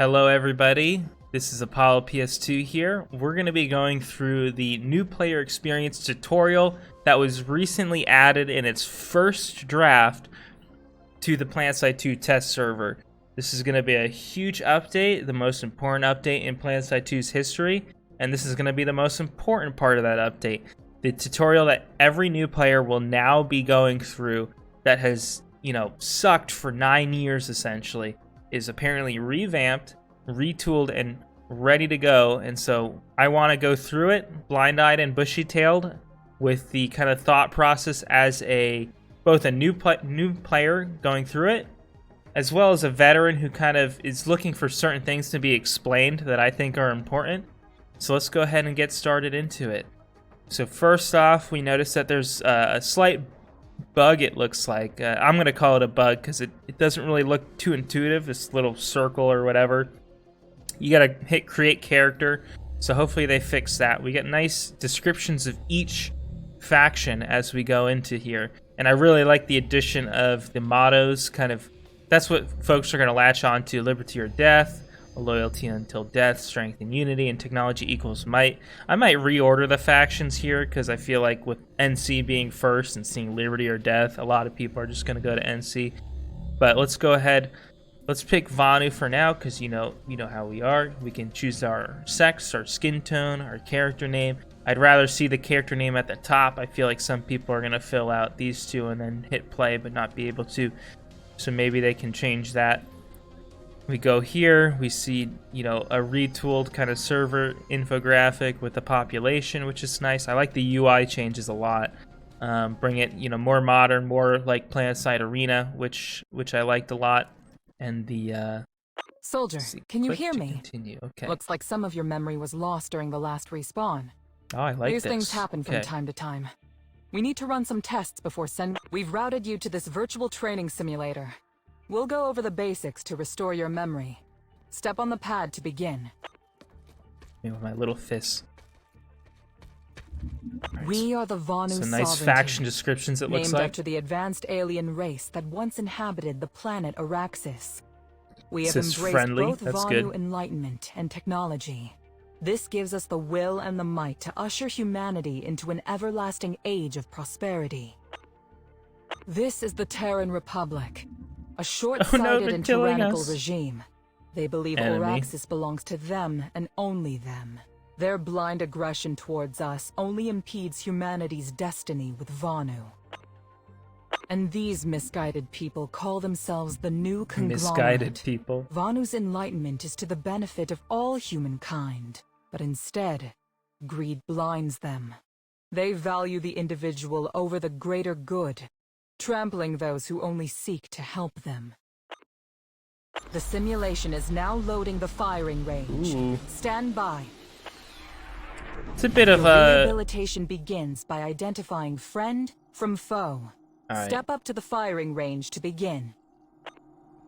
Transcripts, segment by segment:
Hello everybody, this is Apollo PS2 here. We're going to be going through the new player experience tutorial that was recently added in its first draft to the Planetside 2 test server. This is going to be a huge update, the most important update in Planetside 2's history, and this is going to be the most important part of that update. The tutorial that every new player will now be going through that has, sucked for 9 years essentially, is apparently revamped, retooled, and ready to go. And so I want to go through it blind-eyed and bushy-tailed with the kind of thought process as both a new player going through it, as well as a veteran who kind of is looking for certain things to be explained that I think are important. So let's go ahead and get started into it. So first off, we notice that there's a slight bug, it looks like. I'm going to call it a bug because it doesn't really look too intuitive, this little circle or whatever. You got to hit create character, so hopefully they fix that. We get nice descriptions of each faction as we go into here, and I really like the addition of the mottos. That's what folks are going to latch on to: liberty or death, loyalty until death, strength and unity, and technology equals might. I might reorder the factions here because I feel like with NC being first and seeing liberty or death, a lot of people are just going to go to NC. But let's go ahead. Let's pick Vanu for now because you know how we are. We can choose our sex, our skin tone, our character name. I'd rather see the character name at the top. I feel like some people are going to fill out these two and then hit play but not be able to. So maybe they can change that. We go here, we see, a retooled kind of server infographic with the population, which is nice. I like the UI changes a lot. Bring it, more modern, more like Planetside Arena, which I liked a lot. And the Soldier, can you hear me? Continue. Okay. Looks like some of your memory was lost during the last respawn. Oh, I like These this. things happen from time to time. We need to run some tests before We've routed you to this virtual training simulator. We'll go over the basics to restore your memory. Step on the pad to begin. With my little fist. Right. We are the Vanu Some nice sovereignty, faction descriptions, it looks named like. after the advanced alien race that once inhabited the planet Araxis. We have This is embraced friendly. both That's Vanu good. enlightenment and technology. This gives us the will and the might to usher humanity into an everlasting age of prosperity. This is the Terran Republic. A short-sighted and tyrannical regime. They believe Araxis belongs to them and only them. Their blind aggression towards us only impedes humanity's destiny with Vanu. And these misguided people call themselves the new conglomerate. Misguided people. Vanu's enlightenment is to the benefit of all humankind, but instead, greed blinds them. They value the individual over the greater good, trampling those who only seek to help them. The simulation is now loading the firing range. Ooh. Stand by. It's a bit of a... Rehabilitation begins by identifying friend from foe. Right. Step up to the firing range to begin.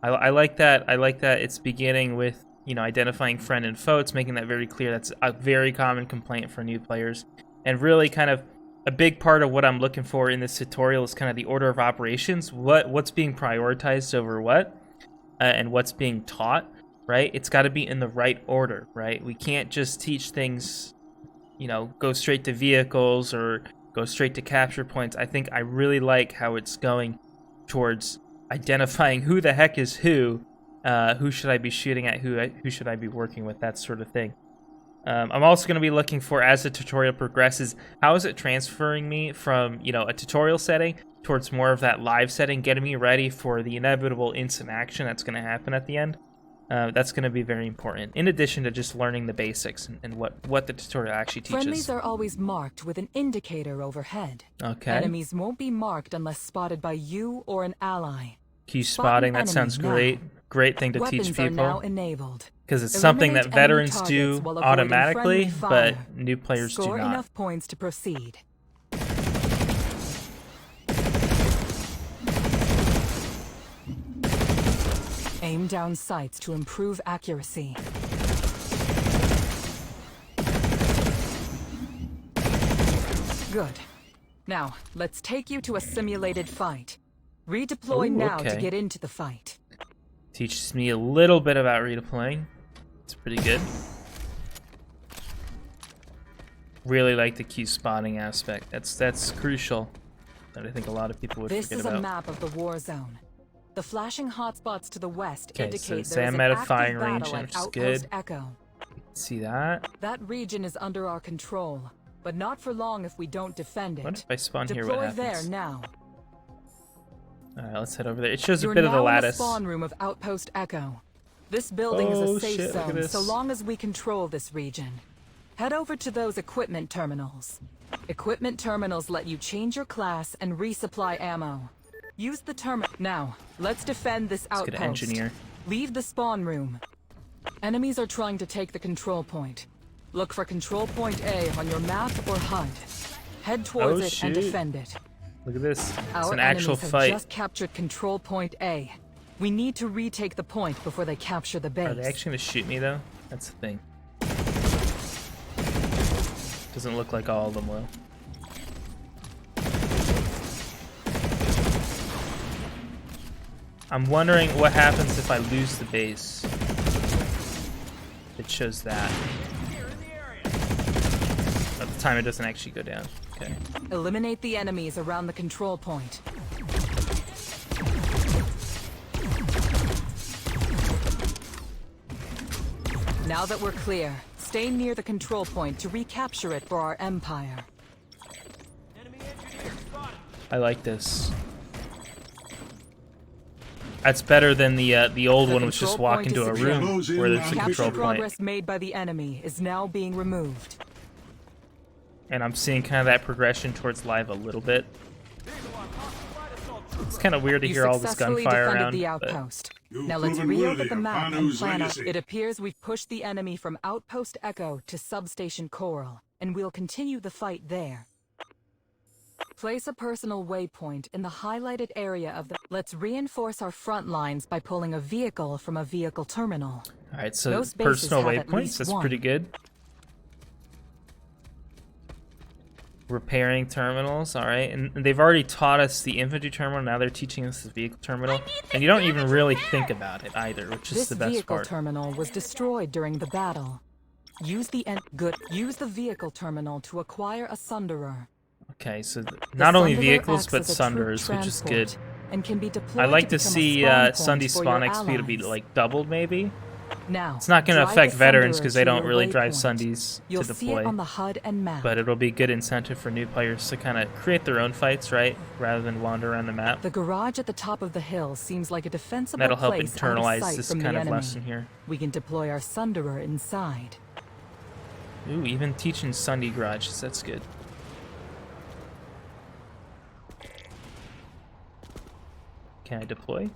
I like that. I like that it's beginning with, identifying friend and foe. It's making that very clear. That's a very common complaint for new players. And really kind of a big part of what I'm looking for in this tutorial is kind of the order of operations. What's being prioritized over what, and what's being taught, right? It's got to be in the right order, right? We can't just teach things, go straight to vehicles or go straight to capture points. I think I really like how it's going towards identifying who the heck is who should I be shooting at, who should I be working with, that sort of thing. I'm also going to be looking for, as the tutorial progresses, how is it transferring me from, a tutorial setting towards more of that live setting, getting me ready for the inevitable instant action that's going to happen at the end. That's going to be very important, in addition to just learning the basics and what the tutorial actually teaches. Friendlies are always marked with an indicator overhead. Okay. Enemies won't be marked unless spotted by you or an ally. Key spotting, that sounds great. Great thing to teach people. Weapons are now enabled. Because it's something that veterans do automatically, but new players do not. Score enough points to proceed. Aim down sights to improve accuracy. Good. Now, let's take you to a simulated fight. Redeploy now to get into the fight. Teaches me a little bit about redeploying. It's pretty good. Really like the Q spotting aspect. That's crucial. That I think a lot of people would This forget is about. a map of the war zone. The flashing hotspots to the west Okay, so indicate say there is I'm an at a active firing range, battle at which is Outpost good. Echo. See that? That region is under our control, but not for long if we don't defend it. What if I spawn here? Deploy What there happens? now. Alright, let's head over there. It shows You're a bit of now the in the lattice. spawn room of Outpost Echo. This building is Oh, a safe shit, look at zone this. so long as we control this region. Head over to those equipment terminals. Equipment terminals let you change your class and resupply ammo. Use the terminal. Now, let's defend this Let's get outpost. an engineer. Leave the spawn room. Enemies are trying to take the control point. Look for control point A on your map or HUD. Head towards it and defend it. Look at this. It's Our an actual enemies have fight. just captured control point A. We need to retake the point before they capture the base. Are they actually gonna shoot me though? That's the thing. Doesn't look like all of them will. I'm wondering what happens if I lose the base. It shows that. At the time it doesn't actually go down. Okay. Eliminate the enemies around the control point. Now that we're clear, stay near the control point to recapture it for our empire. I like this. That's better than the old one, which just walk into a room where there's a control Capture point. progress made by the enemy is now being removed. And I'm seeing kind of that progression towards live a little bit. It's kind of weird to hear all this gunfire around. The but outpost. Now let's reopen the map and plan out. It appears we've pushed the enemy from Outpost Echo to Substation Coral, and we'll continue the fight there. Place a personal waypoint in the highlighted area of the... Let's reinforce our front lines by pulling a vehicle from a vehicle terminal. Alright, so Those bases personal have at waypoints, least that's one. pretty good. Repairing terminals, alright. And they've already taught us the infantry terminal, now they're teaching us the vehicle terminal. And you don't even really think about it either, which is the best vehicle part. terminal was destroyed during the battle. Use the vehicle terminal to acquire a sunderer. Okay, so not only Sunderer vehicles, acts but as a troop sunders, which is good. transport and can be deployed I'd like to become a see spawn point Sunday for spawn your XP to be allies. like doubled, maybe. Now, It's not going to drive affect the veterans Sunderer because they to don't your really drive waypoint. Sundays You'll to see it deploy. on the HUD and map. But it'll be good incentive for new players to kind of create their own fights, right? Rather than wander around the map. The garage at the top of the hill seems like a defensible That'll help place out of internalize sight this from kind the of enemy. lesson here. We can deploy our Sunderer inside. Ooh, even teaching Sunday garages, that's good. Can I deploy?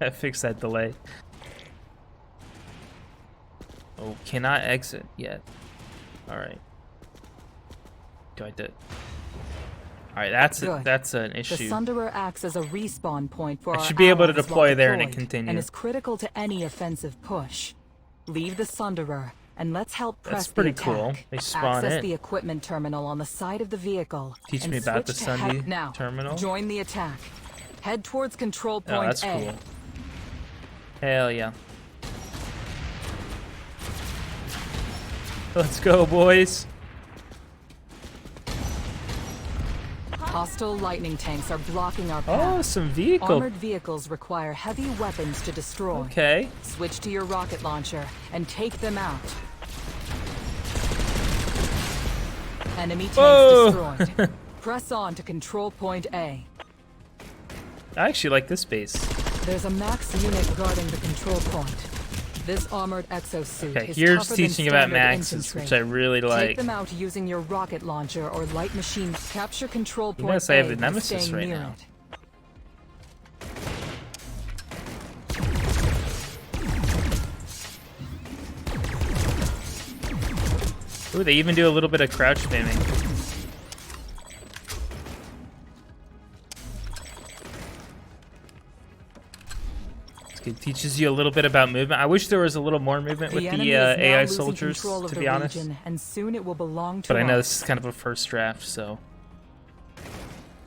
I fixed that delay. Oh, cannot exit yet. Alright. Do I do? Alright, that's an The issue. Sunderer acts as a respawn point for I our should be able to allies deploy while there and deployed, continue. and is critical to any offensive push. Leave the Sunderer and let's help press That's pretty the cool. attack. They spawn Access in. the equipment terminal on the side of the vehicle. Teach and me about the switch to Sunday now, terminal. Join the attack. Head towards control point Oh, that's A. cool. Hell yeah. Let's go, boys. Hostile lightning tanks are blocking our path. Oh, some vehicle. Armored vehicles require heavy weapons to destroy. Okay. Switch to your rocket launcher and take them out. Enemy tanks Whoa. destroyed. Press on to control point A. I actually like this base. There's a max unit guarding the control point. This armored exosuit Okay, is here's tougher than teaching about standard maxes, infantry. which I really Take like. them out using your rocket launcher or light machine. Capture control point notice I have A a by nemesis staying right near now. it. Ooh, they even do a little bit of crouch spamming. It teaches you a little bit about movement. I wish there was a little more movement with the enemy is now AI losing soldiers, control of to the be honest. region, and soon it will belong to But I know us. this is kind of a first draft, so.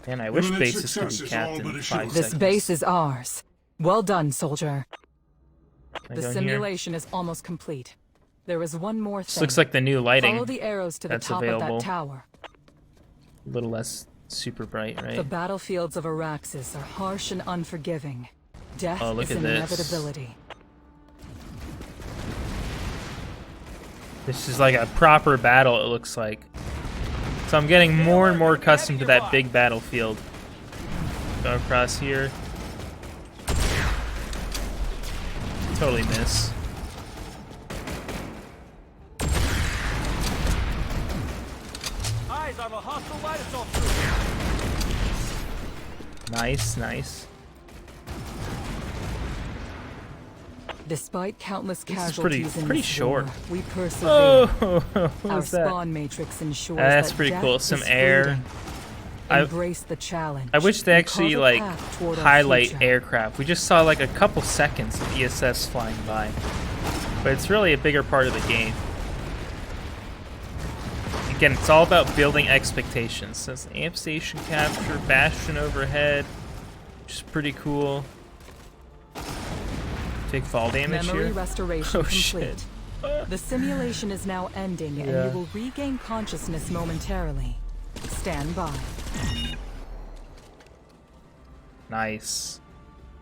Man, I wish Imminent bases could be success is capped all in but 5 assured. This seconds. base is ours. Well done, soldier. The simulation is almost complete. There is one more thing. This looks like the new lighting. Follow the arrows to the top available. of that tower. A little less super bright, right? The battlefields of Araxis are harsh and unforgiving. Death is an inevitability. This is like a proper battle, it looks like. So I'm getting more and more accustomed to that big battlefield. Go across here. Totally miss. Eyes on a hostile light assault. Nice, nice. Despite countless This is casualties in pretty this short. war, we persevere. Oh, Our what's that? spawn matrix ensures That's that pretty death cool. Some is air. fleeting. Embrace the challenge. I wish they and actually carve a like path toward our highlight future. aircraft. We just saw like a couple seconds of ESS flying by, but it's really a bigger part of the game. Again, it's all about building expectations. It says amp station capture, bastion overhead, which is pretty cool. Take fall damage Memory here. restoration Oh complete. shit. The simulation is now ending, and Yeah. you will regain consciousness momentarily. Stand by. Nice.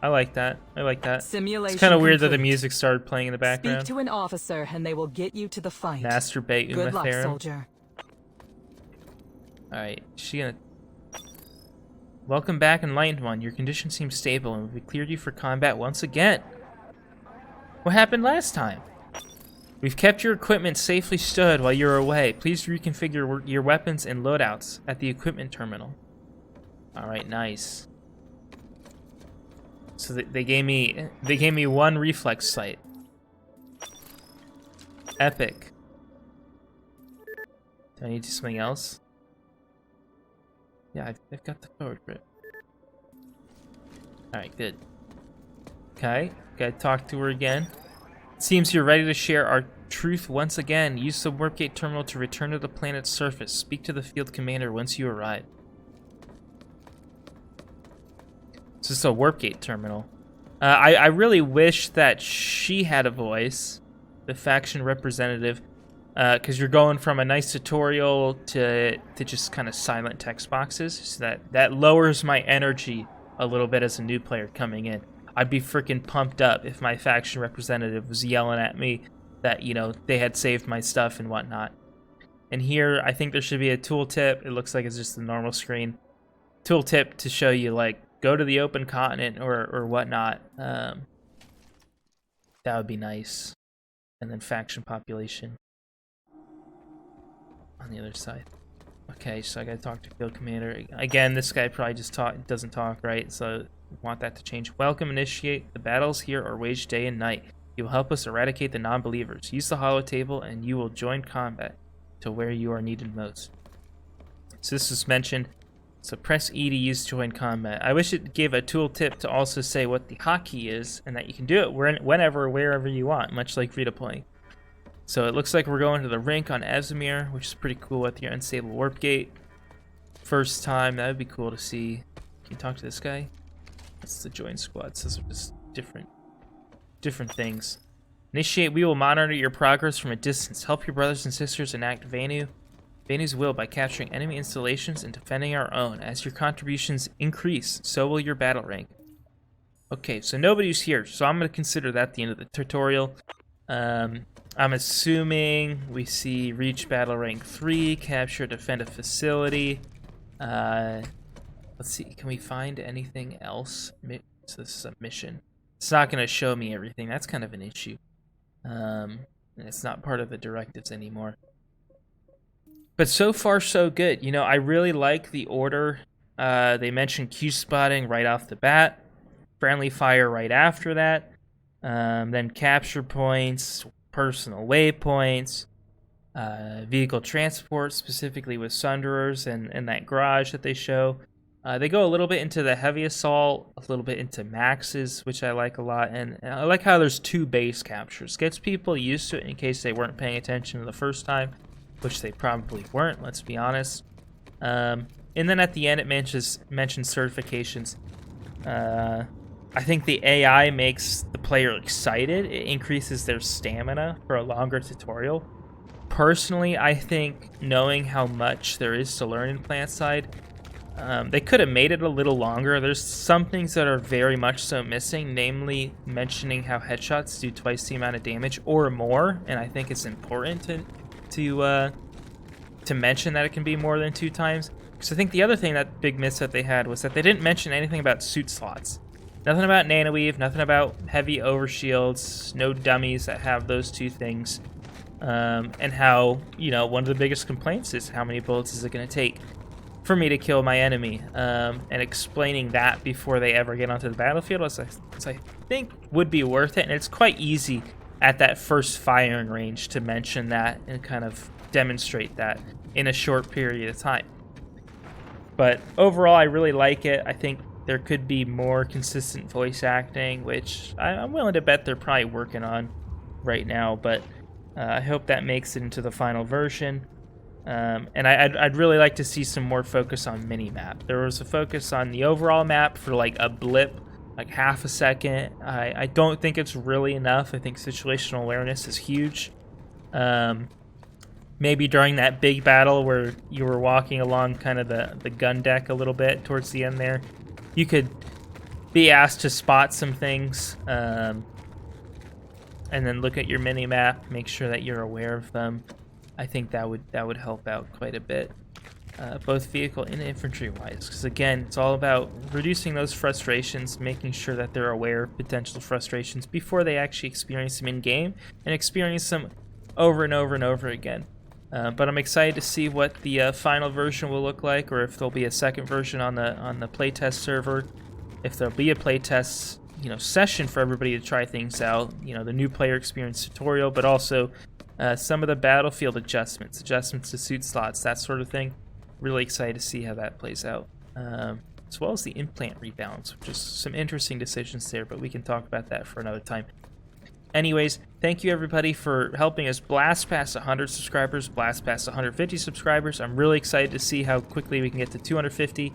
I like that. I like that. Simulation It's kind of weird that the complete. music started playing in the Speak background. to an officer, and they will get you to the fight. Masturbate Good luck, Uma soldier. Alright, she gonna... Welcome back, Enlightened One. Your condition seems stable, and we cleared you for combat once again. What happened last time? We've kept your equipment safely stored while you were away. Please reconfigure your weapons and loadouts at the equipment terminal. Alright, nice. So they gave me one reflex sight. Epic. Do I need to do something else? Yeah, I've got the forward grip. Alright, good. Okay, gotta talk to her again. Seems you're ready to share our truth once again. Use the Workgate Terminal to return to the planet's surface. Speak to the field commander once you arrive. This is a Workgate Terminal. I really wish that she had a voice, the faction representative, because you're going from a nice tutorial to just kind of silent text boxes, so that lowers my energy a little bit as a new player coming in. I'd be freaking pumped up if my faction representative was yelling at me that, you know, they had saved my stuff and whatnot. And here, I think there should be a tooltip. It looks like it's just the normal screen. Tooltip to show you, like, go to the open continent or whatnot. That would be nice. And then faction population on the other side. Okay, so I gotta talk to field commander. Again, this guy probably just doesn't talk, right? So want that to change. Welcome, initiate. The battles here are waged day and night. You will help us eradicate the non-believers. Use the holotable and you will join combat to where you are needed most. So this was mentioned. So press E to use join combat. I wish it gave a tooltip to also say what the hotkey is and that you can do it whenever, wherever you want, much like free-to-play. So it looks like we're going to the rink on Azimir, which is pretty cool with your unstable warp gate. First time, that would be cool to see. Can you talk to this guy? That's the join squad, so those are just different things. Initiate, we will monitor your progress from a distance. Help your brothers and sisters enact Vanu's will by capturing enemy installations and defending our own. As your contributions increase, so will your battle rank. Okay, so nobody's here, so I'm going to consider that the end of the tutorial. I'm assuming we see reach battle rank 3, capture, defend a facility. Let's see, can we find anything else? So this is a mission. It's not going to show me everything. That's kind of an issue. And it's not part of the directives anymore. But so far, so good. You know, I really like the order. They mentioned Q-spotting right off the bat. Friendly fire right after that. Then capture points, personal waypoints, vehicle transport, specifically with Sunderers and that garage that they show. They go a little bit into the heavy assault, a little bit into maxes, which I like a lot. And I like how there's 2 base captures. Gets people used to it in case they weren't paying attention the first time, which they probably weren't, let's be honest. And then at the end it mentions certifications. I think the AI makes the player excited. It increases their stamina for a longer tutorial. Personally, I think knowing how much there is to learn in Planetside, they could have made it a little longer. There's some things that are very much so missing, namely mentioning how headshots do twice the amount of damage or more, and I think it's important to mention that it can be more than 2 times. Because I think the other thing, that big miss that they had, was that they didn't mention anything about suit slots. Nothing about nanoweave, nothing about heavy overshields, no dummies that have those 2 things. And how, you know, one of the biggest complaints is how many bullets is it going to take for me to kill my enemy, and explaining that before they ever get onto the battlefield was, I think, would be worth it. And it's quite easy at that first firing range to mention that and kind of demonstrate that in a short period of time. But overall, I really like it. I think there could be more consistent voice acting, which I'm willing to bet they're probably working on right now, but I hope that makes it into the final version. And I'd really like to see some more focus on mini-map. There was a focus on the overall map for like a blip, like half a second. I don't think it's really enough. I think situational awareness is huge. Maybe during that big battle where you were walking along kind of the gun deck a little bit towards the end there, you could be asked to spot some things, and then look at your mini-map, make sure that you're aware of them. I think that would help out quite a bit, both vehicle and infantry-wise. Because again, it's all about reducing those frustrations, making sure that they're aware of potential frustrations before they actually experience them in-game, and experience them over and over and over again. But I'm excited to see what the final version will look like, or if there'll be a second version on the playtest server, if there'll be a playtest, you know, session for everybody to try things out. You know, the new player experience tutorial, but also some of the battlefield adjustments to suit slots, that sort of thing. Really excited to see how that plays out. As well as the implant rebalance, which is some interesting decisions there, but we can talk about that for another time. Anyways, thank you everybody for helping us blast past 100 subscribers, blast past 150 subscribers. I'm really excited to see how quickly we can get to 250.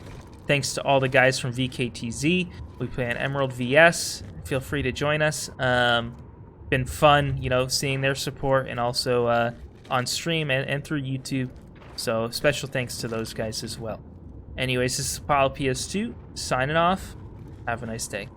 Thanks to all the guys from VKTZ. We play on Emerald VS. Feel free to join us. Been fun, you know, seeing their support, and also on stream and through YouTube. So special thanks to those guys as well. Anyways, this is Apollo PS2 signing off. Have a nice day.